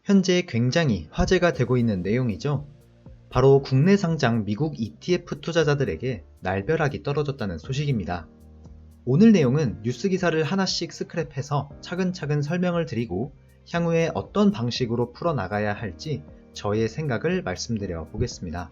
현재 굉장히 화제가 되고 있는 내용이죠. 바로 국내 상장 미국 ETF 투자자들에게 날벼락이 떨어졌다는 소식입니다. 오늘 내용은 뉴스 기사를 하나씩 스크랩해서 차근차근 설명을 드리고 향후에 어떤 방식으로 풀어나가야 할지 저의 생각을 말씀드려 보겠습니다.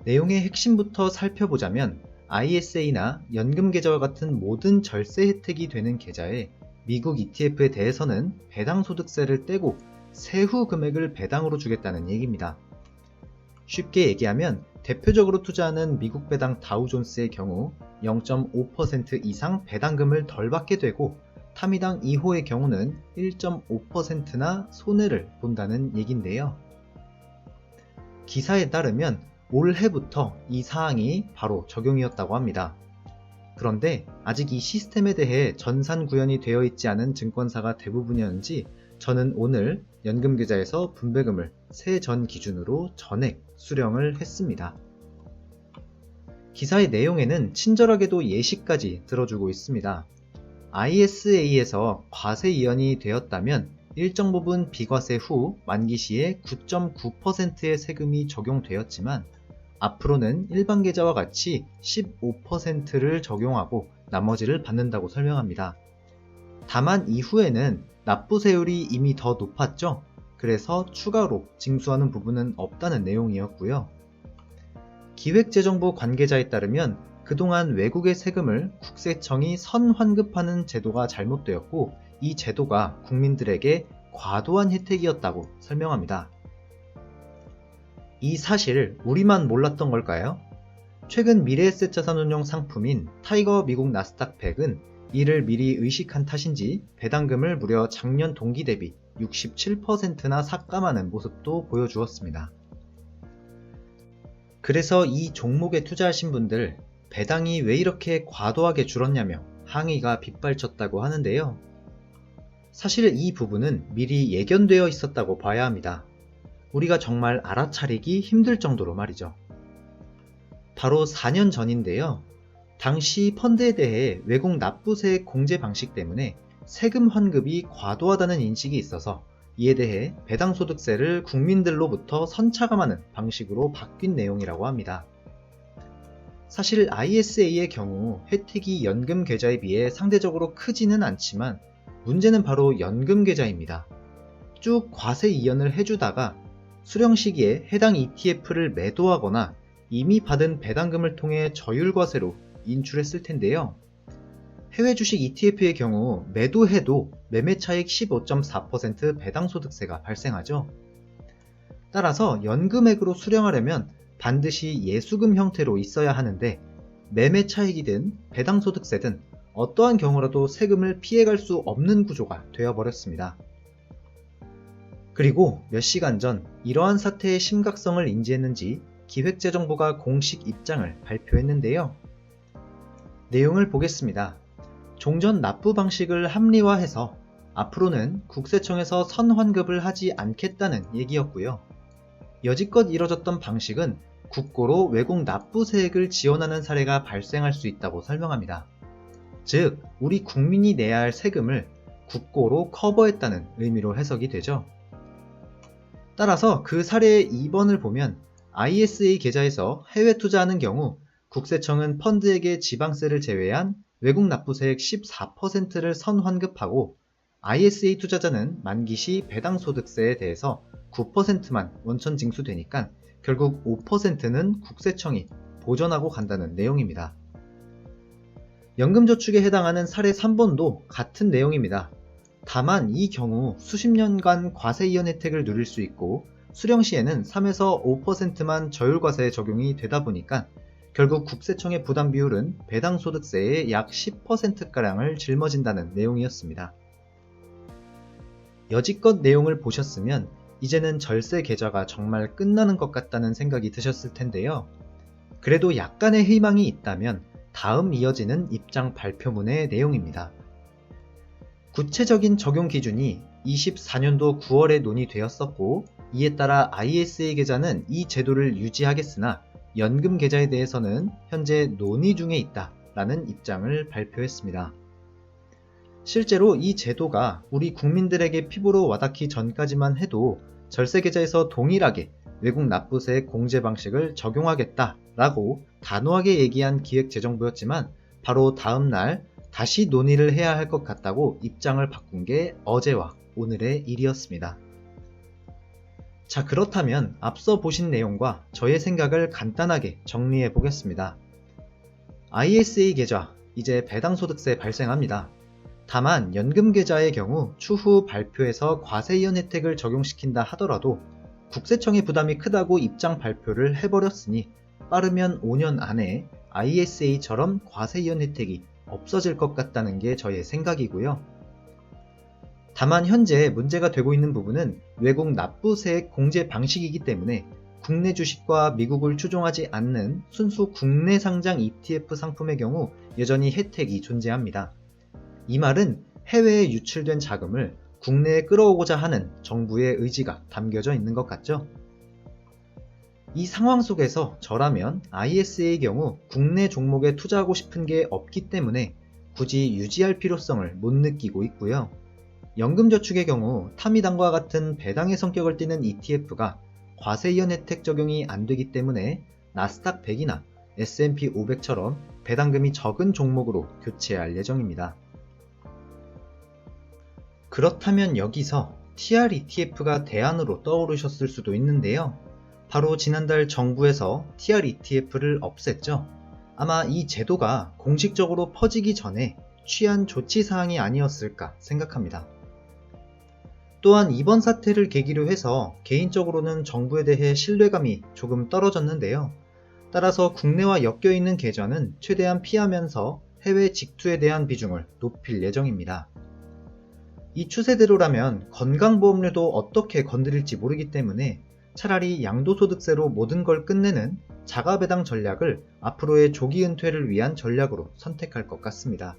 내용의 핵심부터 살펴보자면 ISA나 연금계좌와 같은 모든 절세 혜택이 되는 계좌에 미국 ETF에 대해서는 배당소득세를 떼고 세후 금액을 배당으로 주겠다는 얘기입니다. 쉽게 얘기하면 대표적으로 투자하는 미국 배당 다우존스의 경우 0.5% 이상 배당금을 덜 받게 되고 타미당 2호의 경우는 1.5%나 손해를 본다는 얘긴데요. 기사에 따르면 올해부터 이 사항이 바로 적용이었다고 합니다. 그런데 아직 이 시스템에 대해 전산 구현이 되어 있지 않은 증권사가 대부분이었는지 저는 오늘 연금계좌에서 분배금을 새해 전 기준으로 전액 수령을 했습니다. 기사의 내용에는 친절하게도 예시까지 들어주고 있습니다. ISA에서 과세 이연이 되었다면 일정 부분 비과세 후 만기 시에 9.9%의 세금이 적용되었지만 앞으로는 일반 계좌와 같이 15%를 적용하고 나머지를 받는다고 설명합니다. 다만 이후에는 납부세율이 이미 더 높았죠. 그래서 추가로 징수하는 부분은 없다는 내용이었고요. 기획재정부 관계자에 따르면 그동안 외국의 세금을 국세청이 선환급하는 제도가 잘못되었고 이 제도가 국민들에게 과도한 혜택이었다고 설명합니다. 이 사실 우리만 몰랐던 걸까요? 최근 미래에셋 자산운용 상품인 타이거 미국 나스닥 100은 이를 미리 의식한 탓인지 배당금을 무려 작년 동기 대비 67%나 삭감하는 모습도 보여주었습니다. 그래서 이 종목에 투자하신 분들 배당이 왜 이렇게 과도하게 줄었냐며 항의가 빗발쳤다고 하는데요. 사실 이 부분은 미리 예견되어 있었다고 봐야 합니다. 우리가 정말 알아차리기 힘들 정도로 말이죠. 바로 4년 전인데요. 당시 펀드에 대해 외국 납부세 공제 방식 때문에 세금 환급이 과도하다는 인식이 있어서 이에 대해 배당소득세를 국민들로부터 선차감하는 방식으로 바뀐 내용이라고 합니다. 사실 ISA의 경우 혜택이 연금 계좌에 비해 상대적으로 크지는 않지만 문제는 바로 연금 계좌입니다. 쭉 과세 이연을 해주다가 수령 시기에 해당 ETF를 매도하거나 이미 받은 배당금을 통해 저율과세로 인출했을 텐데요. 해외 주식 ETF의 경우 매도해도 매매차익 15.4% 배당소득세가 발생하죠. 따라서 연금액으로 수령하려면 반드시 예수금 형태로 있어야 하는데 매매차익이든 배당소득세든 어떠한 경우라도 세금을 피해갈 수 없는 구조가 되어버렸습니다. 그리고 몇 시간 전 이러한 사태의 심각성을 인지했는지 기획재정부가 공식 입장을 발표했는데요. 내용을 보겠습니다. 종전 납부 방식을 합리화해서 앞으로는 국세청에서 선환급을 하지 않겠다는 얘기였고요. 여지껏 이뤄졌던 방식은 국고로 외국 납부세액을 지원하는 사례가 발생할 수 있다고 설명합니다. 즉, 우리 국민이 내야 할 세금을 국고로 커버했다는 의미로 해석이 되죠. 따라서 그 사례의 2번을 보면 ISA 계좌에서 해외 투자하는 경우 국세청은 펀드에게 지방세를 제외한 외국 납부세액 14%를 선환급하고 ISA 투자자는 만기 시 배당소득세에 대해서 9%만 원천 징수되니까 결국 5%는 국세청이 보전하고 간다는 내용입니다. 연금저축에 해당하는 사례 3번도 같은 내용입니다. 다만 이 경우 수십 년간 과세 이연 혜택을 누릴 수 있고 수령 시에는 3에서 5%만 저율과세 적용이 되다 보니까 결국 국세청의 부담 비율은 배당소득세의 약 10%가량을 짊어진다는 내용이었습니다. 여지껏 내용을 보셨으면 이제는 절세 계좌가 정말 끝나는 것 같다는 생각이 드셨을 텐데요. 그래도 약간의 희망이 있다면 다음 이어지는 입장 발표문의 내용입니다. 구체적인 적용 기준이 24년도 9월에 논의되었었고 이에 따라 ISA 계좌는 이 제도를 유지하겠으나 연금 계좌에 대해서는 현재 논의 중에 있다라는 입장을 발표했습니다. 실제로 이 제도가 우리 국민들에게 피부로 와닿기 전까지만 해도 절세계좌에서 동일하게 외국 납부세 공제 방식을 적용하겠다라고 단호하게 얘기한 기획재정부였지만 바로 다음 날 다시 논의를 해야 할 것 같다고 입장을 바꾼 게 어제와 오늘의 일이었습니다. 자, 그렇다면 앞서 보신 내용과 저의 생각을 간단하게 정리해 보겠습니다. ISA 계좌, 이제 배당소득세 발생합니다. 다만 연금계좌의 경우 추후 발표에서 과세이연 혜택을 적용시킨다 하더라도 국세청의 부담이 크다고 입장 발표를 해버렸으니 빠르면 5년 안에 ISA처럼 과세이연 혜택이 없어질 것 같다는 게 저의 생각이고요. 다만 현재 문제가 되고 있는 부분은 외국 납부세 공제 방식이기 때문에 국내 주식과 미국을 추종하지 않는 순수 국내 상장 ETF 상품의 경우 여전히 혜택이 존재합니다. 이 말은 해외에 유출된 자금을 국내에 끌어오고자 하는 정부의 의지가 담겨져 있는 것 같죠? 이 상황 속에서 저라면 ISA의 경우 국내 종목에 투자하고 싶은 게 없기 때문에 굳이 유지할 필요성을 못 느끼고 있고요. 연금저축의 경우 타미당과 같은 배당의 성격을 띠는 ETF가 과세이연 혜택 적용이 안 되기 때문에 나스닥 100이나 S&P 500처럼 배당금이 적은 종목으로 교체할 예정입니다. 그렇다면 여기서 TR-ETF가 대안으로 떠오르셨을 수도 있는데요. 바로 지난달 정부에서 TR-ETF를 없앴죠. 아마 이 제도가 공식적으로 퍼지기 전에 취한 조치사항이 아니었을까 생각합니다. 또한 이번 사태를 계기로 해서 개인적으로는 정부에 대해 신뢰감이 조금 떨어졌는데요. 따라서 국내와 엮여있는 계좌는 최대한 피하면서 해외 직투에 대한 비중을 높일 예정입니다. 이 추세대로라면 건강보험료도 어떻게 건드릴지 모르기 때문에 차라리 양도소득세로 모든 걸 끝내는 자가배당 전략을 앞으로의 조기 은퇴를 위한 전략으로 선택할 것 같습니다.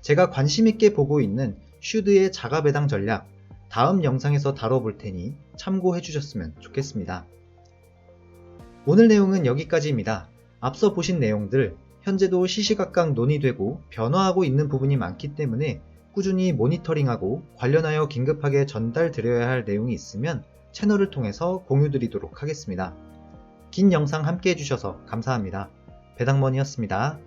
제가 관심있게 보고 있는 슈드의 자가배당 전략, 다음 영상에서 다뤄볼 테니 참고해 주셨으면 좋겠습니다. 오늘 내용은 여기까지입니다. 앞서 보신 내용들, 현재도 시시각각 논의되고 변화하고 있는 부분이 많기 때문에 꾸준히 모니터링하고 관련하여 긴급하게 전달드려야 할 내용이 있으면 채널을 통해서 공유드리도록 하겠습니다. 긴 영상 함께 해주셔서 감사합니다. 배당머니였습니다.